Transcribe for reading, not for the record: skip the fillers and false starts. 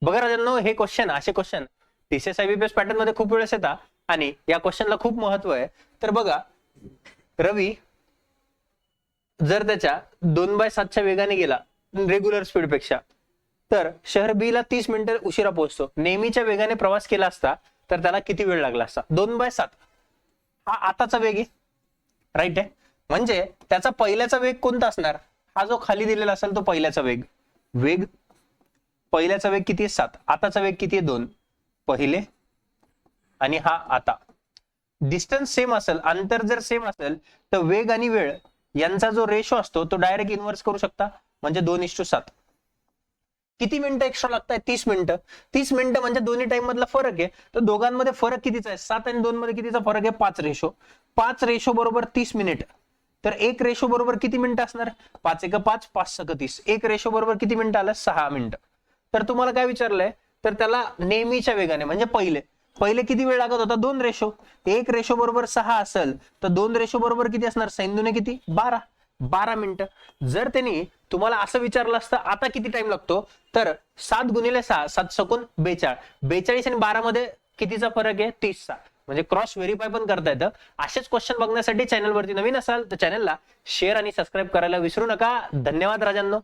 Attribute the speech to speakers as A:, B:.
A: बघा राजांनो, हे क्वेश्चन, असे क्वेश्चन TCS IBPS पॅटर्न मध्ये खूप वेळेस येतात आणि या क्वेश्चनला खूप महत्व आहे. तर बघा, रवी जर त्याच्या 2/7च्या वेगाने गेला रेग्युलर स्पीड पेक्षा, तर शहर बी ला 30 मिनिटं उशिरा पोहोचतो. नेहमीच्या वेगाने प्रवास केला असता तर त्याला किती वेळ लागला असता? 2/7 हा आताचा वेग आहे, राईट आहे. म्हणजे त्याचा पहिल्याचा वेग कोणता असणार? हा जो खाली दिलेला असेल तो पहिल्याचा वेग. पहिल्याचा वेग किती आहे? 7. आताचा वेग किती आहे? 2. पहिले आणि हा आता. डिस्टन्स सेम असेल, अंतर जर सेम असेल, तर वेग आणि वेळ यांचा जो रेशो असतो तो डायरेक्ट इन्व्हर्स करू शकता, म्हणजे 2:7. किती मिनिटं एक्स्ट्रा लागतात? 30 मिनिटं. 30 मिनिटं म्हणजे दोन्ही टाइम मधला फरक आहे. तर दोघांमध्ये फरक कितीचा आहे? 7 आणि 2 मध्ये कितीचा फरक आहे? 5 रेशो. 5 रेशो बरोबर 30 मिनिट. तर 1 रेशो बरोबर किती मिनिटं असणार? 5 1 5, 5 6 30. 1 रेशो बरोबर किती मिनिटं आलं? 6 मिनिटं. तर तुम्हाला काय विचारलंय? तर त्याला नेहमीच्या वेगाने म्हणजे पहिले किती वेळ लागत होता? 2 रेशो. 1 रेशो बरोबर 6 असेल तर 2 रेशो बरोबर किती असणार? 6 किती? 12 मिनिटं. जर त्यांनी तुम्हाला असं विचारलं असतं आता किती टाइम लागतो, तर 7 गुणिले 6, 7 सकून 42. 42 आणि 12 मध्ये कितीचा फरक आहे? 30चा. म्हणजे क्रॉस व्हेरीफाय पण करता येतं. असेच क्वेश्चन बघण्यासाठी चॅनलवरती नवीन असाल तर चॅनलला शेअर आणि सबस्क्राईब करायला विसरू नका. धन्यवाद राजांनो.